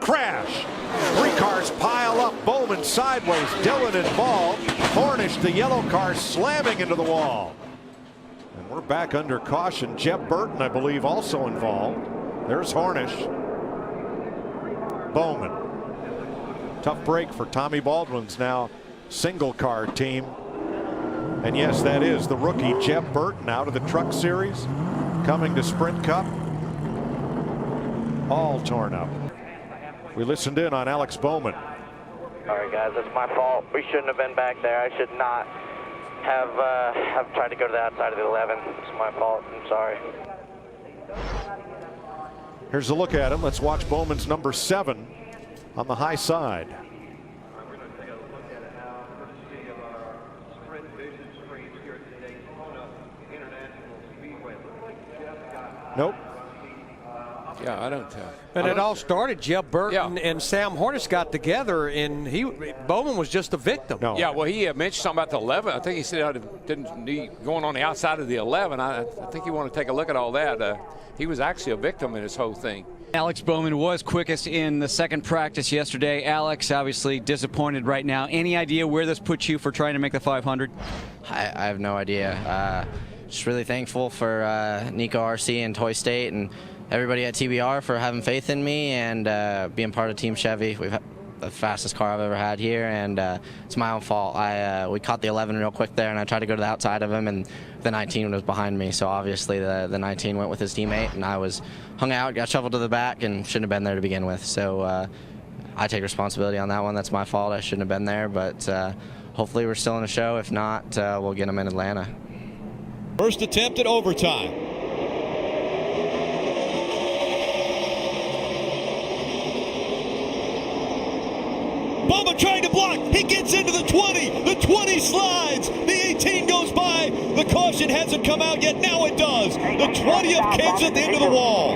crash. 3 cars pile up. Bowman sideways. Dillon involved. Hornish, the yellow car, slamming into the wall. And we're back under caution. Jeb Burton, I believe, also involved. There's Hornish. Bowman. Tough break for Tommy Baldwin's now single car team. And yes, that is the rookie Jeb Burton out of the Truck Series, coming to Sprint Cup. All torn up. We listened in on Alex Bowman. All right, guys, it's my fault. We shouldn't have been back there. I should not have tried to go to the outside of the 11. It's my fault. I'm sorry. Here's a look at him. Let's watch Bowman's number 7 on the high side. Nope. Yeah, I don't tell. And it all started, Jeb Burton and Sam Hornish got together, and Bowman was just a victim. No. Yeah, well, he mentioned something about the 11. I think he said I didn't need going on the outside of the 11. I think you want to take a look at all that. He was actually a victim in this whole thing. Alex Bowman was quickest in the second practice yesterday. Alex, obviously disappointed right now. Any idea where this puts you for trying to make the 500? I have no idea. Just really thankful for Nico RC and Toy State and everybody at TBR for having faith in me and being part of Team Chevy. We've had the fastest car I've ever had here, and it's my own fault. We caught the 11 real quick there, and I tried to go to the outside of him, and the 19 was behind me. So obviously the 19 went with his teammate, and I was hung out, got shoveled to the back, and shouldn't have been there to begin with. So I take responsibility on that one. That's my fault. I shouldn't have been there, but hopefully we're still in the show. If not, we'll get them in Atlanta. First attempt at overtime. Bowman trying to block. He gets into the 20. The 20 slides. The 18 goes by. The caution hasn't come out yet. Now it does. The 20 of Kenseth into the wall.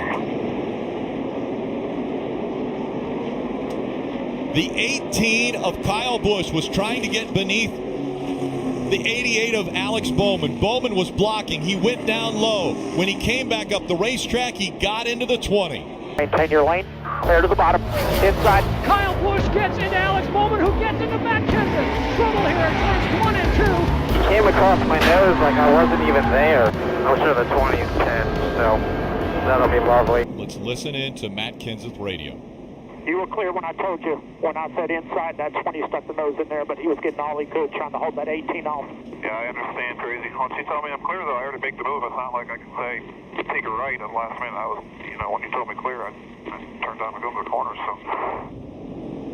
The 18 of Kyle Busch was trying to get beneath the 88 of Alex Bowman. Bowman was blocking. He went down low. When he came back up the racetrack, he got into the 20. Maintain your lane. Clear to the bottom. Inside. Kyle Busch gets into Alex Bowman, who gets into Matt Kenseth. Trouble here at turns 1 and 2. He came across my nose like I wasn't even there. I'm sure the 20 is 10, so that'll be lovely. Let's listen in to Matt Kenseth radio. You were clear when I told you, when I said inside, that 20 stuck the nose in there, but he was getting all he could trying to hold that 18 off. Yeah, I understand, Crazy. Once you tell me I'm clear, though, I already make the move. It's not like I can say, take a right at the last minute. I was, when you told me clear, I turned down to go to the corner, so.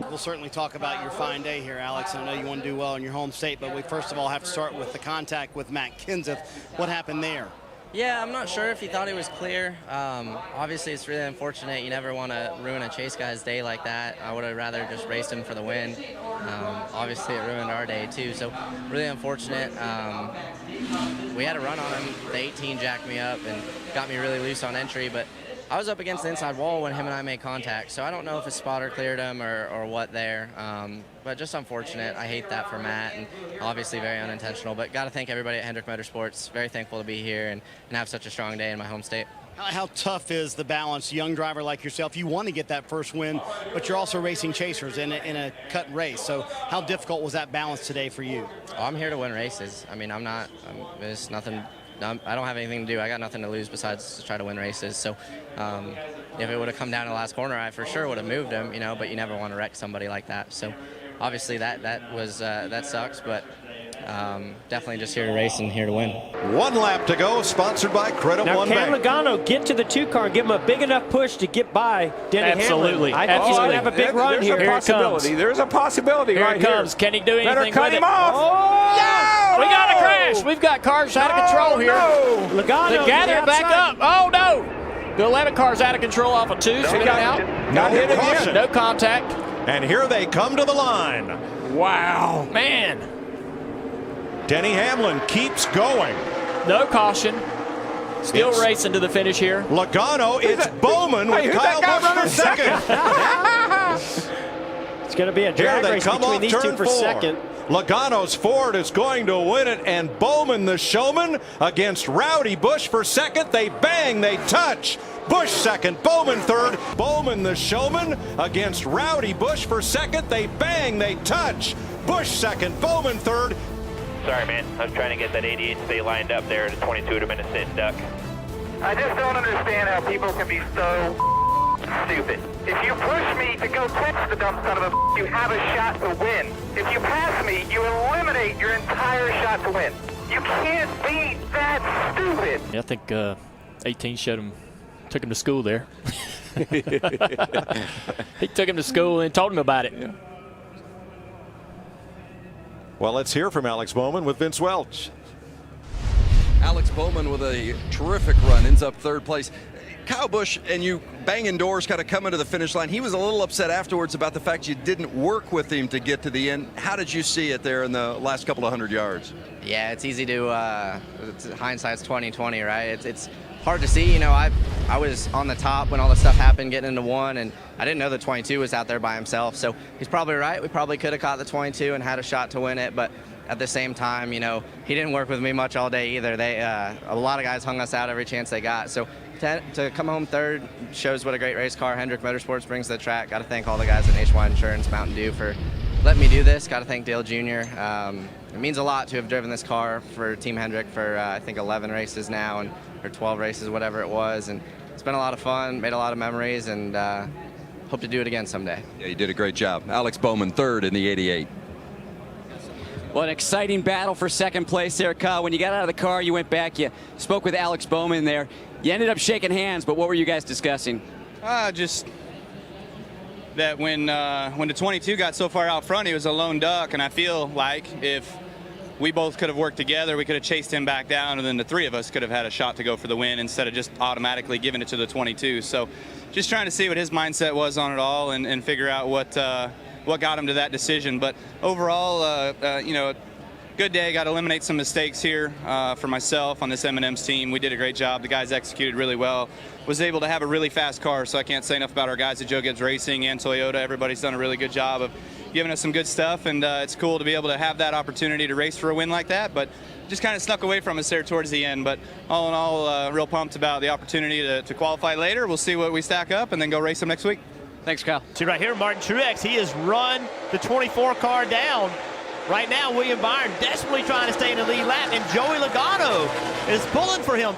We'll certainly talk about your fine day here, Alex. I know you want to do well in your home state, but we first of all have to start with the contact with Matt Kenseth. What happened there? Yeah, I'm not sure if he thought he was clear. Obviously, it's really unfortunate. You never want to ruin a chase guy's day like that. I would have rather just raced him for the win. Obviously, it ruined our day, too. So, really unfortunate. We had a run on him. The 18 jacked me up and got me really loose on entry, but I was up against the inside wall when him and I made contact, so I don't know if his spotter cleared him or what there, but just unfortunate. I hate that for Matt, and obviously very unintentional, but got to thank everybody at Hendrick Motorsports. Very thankful to be here and have such a strong day in my home state. How tough is the balance, young driver like yourself? You want to get that first win, but you're also racing chasers in a cut race, so how difficult was that balance today for you? Oh, I'm here to win races. I mean, there's nothing. I don't have anything to do. I got nothing to lose besides to try to win races. So if it would have come down to the last corner, I for sure would have moved him, but you never want to wreck somebody like that. So obviously that sucks, but definitely just here to race and here to win. 1 lap to go, sponsored by Credit One Bank. Can Logano get to the 2 car and give him a big enough push to get by Denny Absolutely. Hamlin? I think he's going to have a big run here. There's a possibility. There's a possibility Here right it comes. Can he do anything Better cut with him it? off. Oh! No! We got a crash. We've got cars out of control here. No! Logano They gather it back up. Oh, no. The 11 car's out of control off of 2, so we got out. Got hit again. No contact. And here they come to the line. Wow. Man. Denny Hamlin keeps going. No caution. Still racing to the finish here. Logano, it's Bowman with Kyle Busch for second. It's going to be a drag race between these two for second. Logano's Ford is going to win it, and Bowman the Showman against Rowdy Busch for second. They bang, they touch. Busch second, Bowman third. Bowman the Showman against Rowdy Busch for second. They bang, they touch. Busch second, Bowman third. Sorry, man. I was trying to get that 88 to stay lined up there. The 22 would have been a sit and duck. I just don't understand how people can be so stupid. If you push me to go catch the dumb son of a, you have a shot to win. If you pass me, you eliminate your entire shot to win. You can't be that stupid. I think 18 took him to school there. He took him to school and told him about it. Yeah. Well, let's hear from Alex Bowman with Vince Welch. Alex Bowman with a terrific run, ends up third place. Kyle Busch and you banging doors, kind of coming to the finish line. He was a little upset afterwards about the fact you didn't work with him to get to the end. How did you see it there in the last couple of 100 yards? Yeah, it's easy to hindsight's 20/20, right? It's hard to see. You know, I was on the top when all this stuff happened, getting into one, and I didn't know the 22 was out there by himself. So he's probably right. We probably could have caught the 22 and had a shot to win it, but at the same time, you know, he didn't work with me much all day either. A lot of guys hung us out every chance they got. So to come home third shows what a great race car Hendrick Motorsports brings to the track. Got to thank all the guys at Nationwide Insurance, Mountain Dew for letting me do this. Got to thank Dale Jr. It means a lot to have driven this car for Team Hendrick for I think 11 races now, or 12 races, whatever it was. And it's been a lot of fun, made a lot of memories, and hope to do it again someday. Yeah, you did a great job. Alex Bowman third in the 88. Well, an exciting battle for second place there, Kyle. When you got out of the car, you went back, you spoke with Alex Bowman there. You ended up shaking hands, but what were you guys discussing? Just that when the 22 got so far out front, he was a lone duck, and I feel like if we both could have worked together, we could have chased him back down, and then the three of us could have had a shot to go for the win instead of just automatically giving it to the 22. So just trying to see what his mindset was on it all and figure out what got him to that decision. But overall, you know, good day. Got to eliminate some mistakes here for myself on this M&M's team. We did a great job. The guys executed really well. Was able to have a really fast car, so I can't say enough about our guys at Joe Gibbs Racing and Toyota. Everybody's done a really good job of giving us some good stuff, and it's cool to be able to have that opportunity to race for a win like that, but just kind of snuck away from us there towards the end. But all in all, real pumped about the opportunity to qualify later. We'll see what we stack up and then go race them next week. Thanks, Kyle. See right here, Martin Truex, he has run the 24 car down. Right now, William Byron desperately trying to stay in the lead lap, and Joey Logano is pulling for him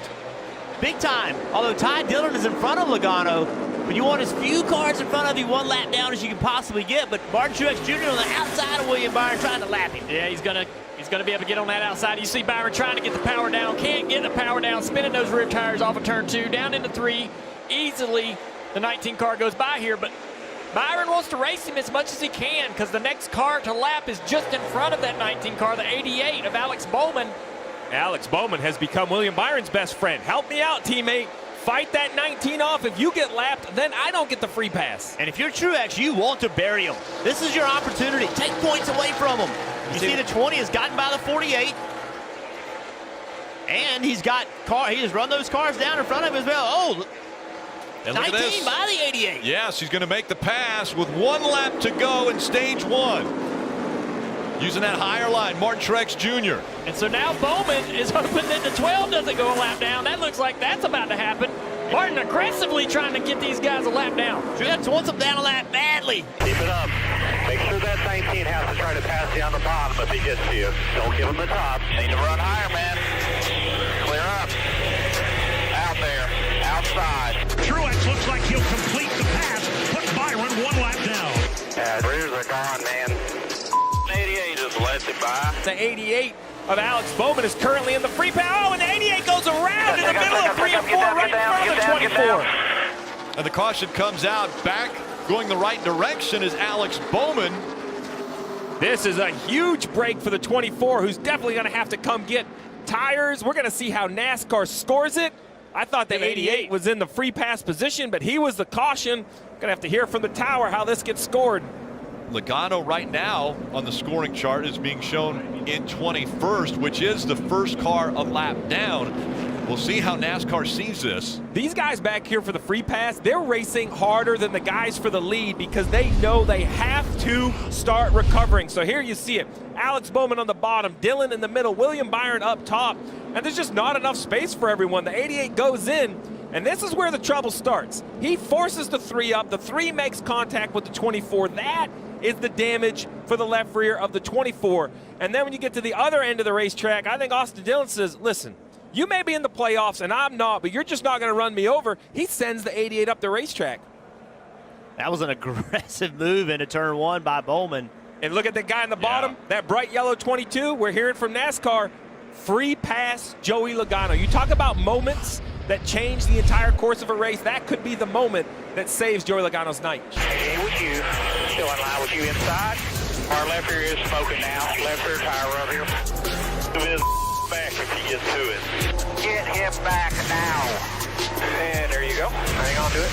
big time. Although Ty Dillon is in front of Logano, but you want as few cars in front of you one lap down as you can possibly get. But Martin Truex Jr. on the outside of William Byron trying to lap him. Yeah, he's gonna be able to get on that outside. You see Byron trying to get the power down, can't get the power down, spinning those rear tires off of turn 2, down into 3. Easily the 19 car goes by here, but Byron wants to race him as much as he can because the next car to lap is just in front of that 19 car, the 88 of Alex Bowman. Alex Bowman has become William Byron's best friend. Help me out, teammate. Fight that 19 off. If you get lapped, then I don't get the free pass. And if you're Truex, you want to bury him. This is your opportunity. Take points away from him. You see the 20 has gotten by the 48. And he has run those cars down in front of him as well. Oh, and 19 by the 88. Yes, he's going to make the pass with one lap to go in stage 1. Using that higher line, Martin Truex Jr. And so now Bowman is hoping that the 12 doesn't go a lap down. That looks like that's about to happen. Martin aggressively trying to get these guys a lap down. Truex wants them down a lap badly. Keep it up. Make sure that 19 has to try to pass you on the bottom if he gets to you. Don't give him the top. Need to run higher, man. Clear up. Out there. Outside. Truex looks like he'll complete the pass. Put Byron one lap down. Yeah, rears are gone, man. 88 just led you by. The 88 of Alex Bowman is currently in the free pass. Oh, and the 88 goes around in the middle of 3 and 4 right in front of the 24. And the caution comes out. Back going the right direction is Alex Bowman. This is a huge break for the 24, who's definitely going to have to come get tires. We're going to see how NASCAR scores it. I thought the 88 was in the free pass position, but he was the caution. Going to have to hear from the tower how this gets scored. Logano right now on the scoring chart is being shown in 21st, which is the first car a lap down. We'll see how NASCAR sees this. These guys back here for the free pass, they're racing harder than the guys for the lead because they know they have to start recovering. So here you see it. Alex Bowman on the bottom, Dillon in the middle, William Byron up top. And there's just not enough space for everyone. The 88 goes in. And this is where the trouble starts. He forces the 3 up. The 3 makes contact with the 24. That is the damage for the left rear of the 24. And then when you get to the other end of the racetrack, I think Austin Dillon says, listen, you may be in the playoffs and I'm not, but you're just not going to run me over. He sends the 88 up the racetrack. That was an aggressive move into turn 1 by Bowman. And look at the guy in the bottom, that bright yellow 22. We're hearing from NASCAR, free pass Joey Logano. You talk about moments that change the entire course of a race. That could be the moment that saves Joey Logano's night. 88 with you, still in line with you inside. Our left rear is smoking now. Left rear tire rub here. Move his back if he gets to it. Get him back now. And there you go. Hang on to it.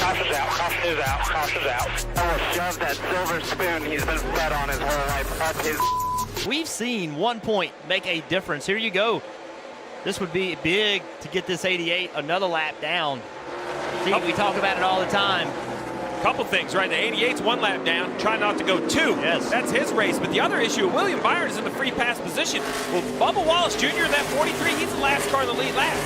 Caution's out. Caution is out. Caution's out. Oh, shove that silver spoon he's been fed on his whole life up his. We've seen 1 point make a difference. Here you go. This would be big to get this 88 another lap down. See, we talk about it all the time. Couple things, right? The 88's 1 lap down. Try not to go 2. Yes. That's his race. But the other issue, William Byron is in the free pass position. Well, Bubba Wallace Jr. in that 43, he's the last car in the lead lap.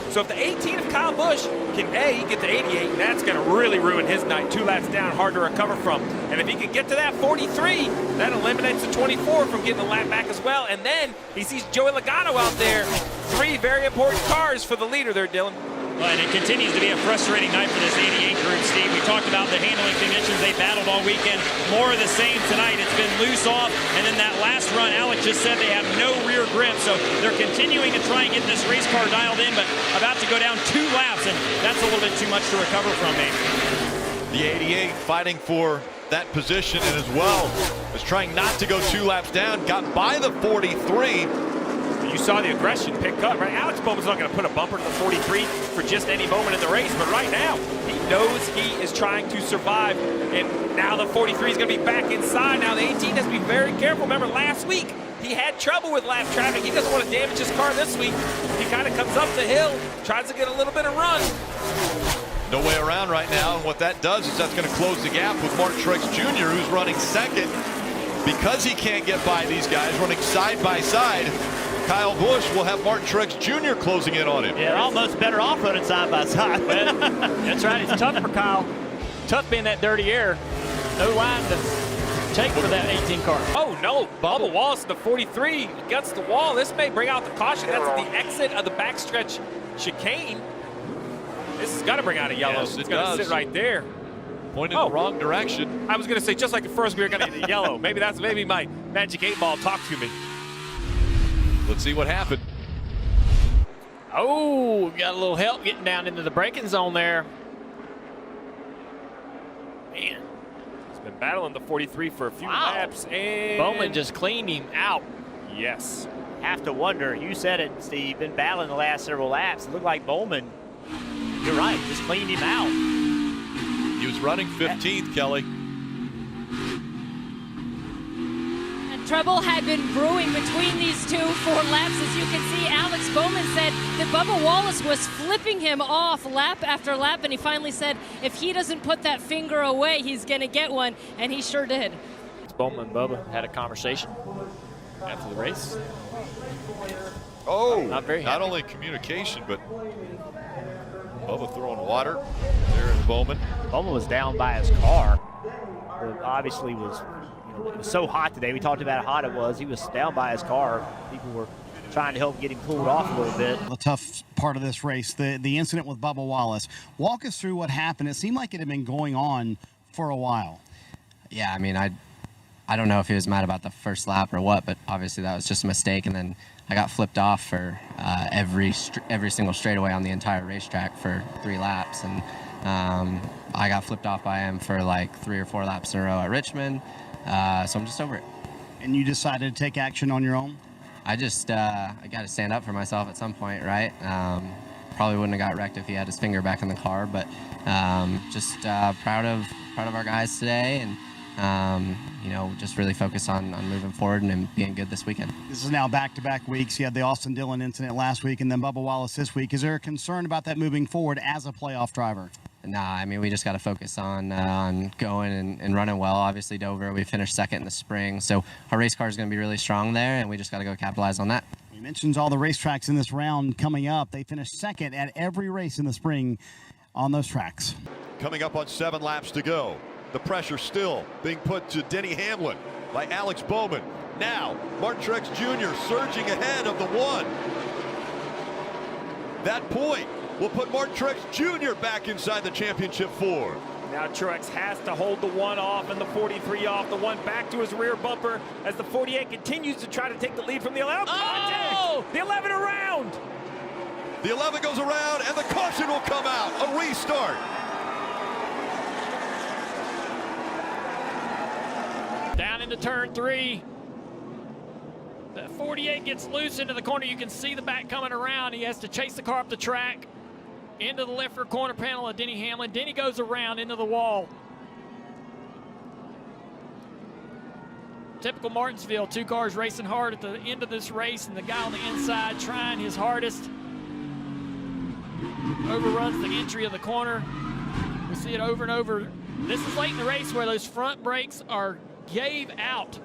So if the 18 of Kyle Busch can, A, get to 88, that's going to really ruin his night. 2 laps down, hard to recover from. And if he can get to that 43, that eliminates the 24 from getting a lap back as well. And then he sees Joey Logano out there. 3 very important cars for the leader there, Dylan. Well, and it continues to be a frustrating night for this 88 group, Steve. We talked about the handling conditions they battled all weekend. More of the same tonight. It's been loose off, and then that last run, Alex just said they have no rear grip, so they're continuing to try and get this race car dialed in, but about to go down 2 laps, and that's a little bit too much to recover from, maybe. The 88 fighting for that position, and as well as trying not to go 2 laps down, got by the 43. You saw the aggression pick up, right? Alex Bowman's not going to put a bumper to the 43 for just any moment in the race, but right now, he knows he is trying to survive, and now the 43 is going to be back inside. Now the 18 has to be very careful. Remember, last week, he had trouble with lap traffic. He doesn't want to damage his car this week. He kind of comes up the hill, tries to get a little bit of run. No way around right now. What that does is that's going to close the gap with Mark Truex Jr., who's running second. Because he can't get by these guys running side by side, Kyle Busch will have Martin Truex Jr. closing in on him. Yeah, almost better off running side by side. That's right. It's tough for Kyle. Tough being that dirty air. No line to take for that 18 car. Oh, no. Bubba Wallace, the 43, against the wall. This may bring out the caution. That's the exit of the backstretch chicane. This has got to bring out a yellow. Yes, it's going to sit right there. Pointed in the wrong direction. I was going to say, just like the first, we were going to get a yellow. Maybe my magic 8 ball talked to me. Let's see what happened. Oh, got a little help getting down into the braking zone there. Man, he's been battling the 43 for a few laps. And Bowman just cleaned him out. Yes. Have to wonder. You said it, Steve. Been battling the last several laps. It looked like Bowman, you're right, just cleaned him out. He was running 15th, Kelly. Trouble had been brewing between these 2 for laps. As you can see, Alex Bowman said that Bubba Wallace was flipping him off lap after lap, and he finally said if he doesn't put that finger away, he's going to get one, and he sure did. Bowman and Bubba had a conversation after the race. Oh, not only communication, but Bubba throwing water there in Bowman. Bowman was down by his car. Obviously was. It was so hot today. We talked about how hot it was. He was down by his car. People were trying to help get him pulled off a little bit. The tough part of this race, the incident with Bubba Wallace. Walk us through what happened. It seemed like it had been going on for a while. Yeah, I mean, I don't know if he was mad about the first lap or what, but obviously that was just a mistake. And then I got flipped off for every single straightaway on the entire racetrack for 3 laps. And I got flipped off by him for like 3 or 4 laps in a row at Richmond. So I'm just over it. And you decided to take action on your own? I just, I got to stand up for myself at some point, right? Probably wouldn't have got wrecked if he had his finger back in the car, but just proud of our guys today, and you know, just really focus on moving forward and being good this weekend. This is now back-to-back weeks. You had the Austin Dillon incident last week and then Bubba Wallace this week. Is there a concern about that moving forward as a playoff driver? Nah, I mean, we just got to focus on going and running well. Obviously, Dover, we finished second in the spring, so our race car is going to be really strong there, and we just got to go capitalize on that. Mentions all the racetracks in this round coming up. They finished second at every race in the spring on those tracks. Coming up on 7 laps to go. The pressure still being put to Denny Hamlin by Alex Bowman. Now, Martin Truex Jr. surging ahead of the 1. That point will put Martin Truex Jr. back inside the championship 4. Now Truex has to hold the 1 off and the 43 off, the 1 back to his rear bumper as the 48 continues to try to take the lead from the 11. Oh! The 11 around! The 11 goes around and the caution will come out. A restart. Down into turn 3. The 48 gets loose into the corner. You can see the back coming around. He has to chase the car up the track. Into the left rear corner panel of Denny Hamlin. Denny goes around into the wall. Typical Martinsville, 2 cars racing hard at the end of this race, and the guy on the inside trying his hardest. Overruns the entry of the corner. We see it over and over. This is late in the race where those front brakes gave out.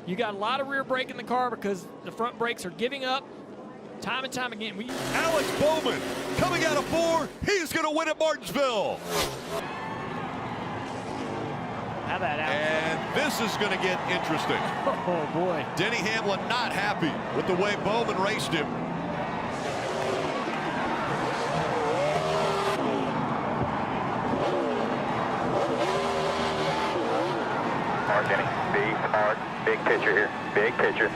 You got a lot of rear brake in the car because the front brakes are giving up. Time and time again. Alex Bowman coming out of 4. He's going to win at Martinsville. How about Alex? And this is going to get interesting. Oh, boy. Denny Hamlin not happy with the way Bowman raced him. Hard, Denny. Big, hard. Big picture here. Big picture.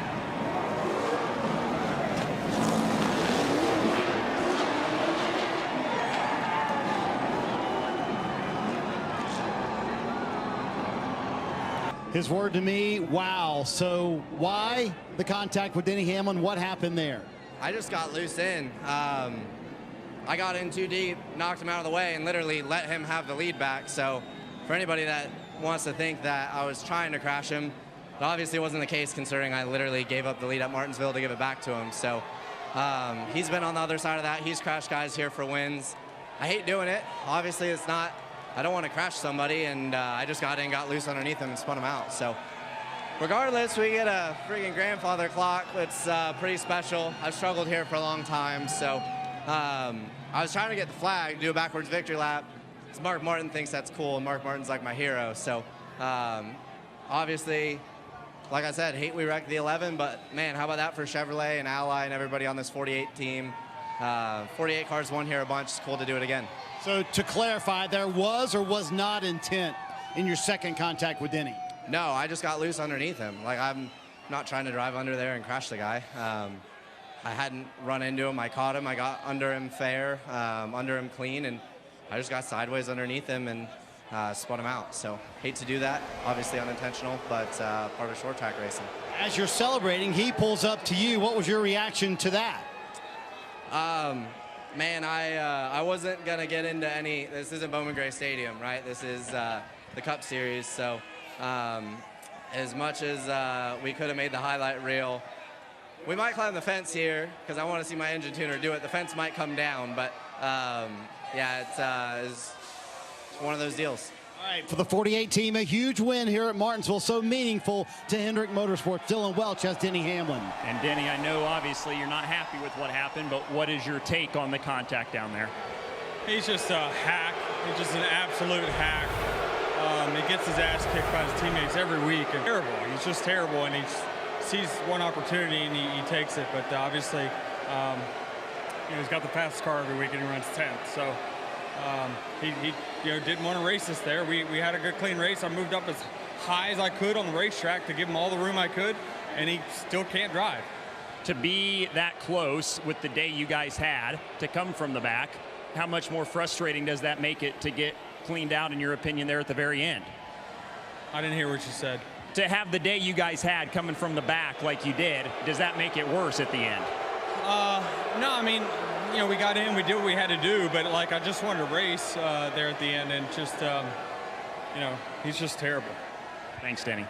His word to me, wow. So why the contact with Denny Hamlin? What happened there? I just got loose in. I got in too deep, knocked him out of the way, and literally let him have the lead back. So for anybody that wants to think that I was trying to crash him, it obviously wasn't the case considering I literally gave up the lead at Martinsville to give it back to him. So he's been on the other side of that. He's crashed guys here for wins. I hate doing it. Obviously it's not, I don't want to crash somebody, and I just got in, got loose underneath him and spun him out. So regardless, we get a freaking grandfather clock. It's pretty special. I've struggled here for a long time. So I was trying to get the flag, do a backwards victory lap. Mark Martin thinks that's cool, and Mark Martin's like my hero. So obviously, like I said, hate we wrecked the 11, but man, how about that for Chevrolet and Ally and everybody on this 48 team. 48 cars won here a bunch. It's cool to do it again. So to clarify, there was or was not intent in your second contact with Denny? No, I just got loose underneath him. Like, I'm not trying to drive under there and crash the guy. I hadn't run into him. I caught him. I got under him fair, under him clean, and I just got sideways underneath him and spun him out. So hate to do that, obviously unintentional, but part of short track racing. As you're celebrating, he pulls up to you. What was your reaction to that? Man, I wasn't going to get into any, this isn't Bowman Gray Stadium, right? This is the Cup Series. So as much as we could have made the highlight reel, we might climb the fence here because I want to see my engine tuner do it. The fence might come down, but yeah, it's one of those deals. All right, for the 48 team, a huge win here at Martinsville, so meaningful to Hendrick Motorsports. Dylan Welch has Denny Hamlin. And Denny, I know obviously you're not happy with what happened, but what is your take on the contact down there? He's just a hack. He's just an absolute hack. He gets his ass kicked by his teammates every week. And terrible. He's just terrible, and he sees one opportunity and he takes it. But obviously, he's got the fastest car every week and he runs 10th. So he didn't want to race us there. We had a good clean race. I moved up as high as I could on the racetrack to give him all the room I could, and he still can't drive. To be that close with the day you guys had, to come from the back, how much more frustrating does that make it to get cleaned out, in your opinion, there at the very end? I didn't hear what you said. To have the day you guys had coming from the back like you did, does that make it worse at the end? No, I mean, we got in, we did what we had to do, but like I just wanted to race there at the end, and just, he's just terrible. Thanks, Denny.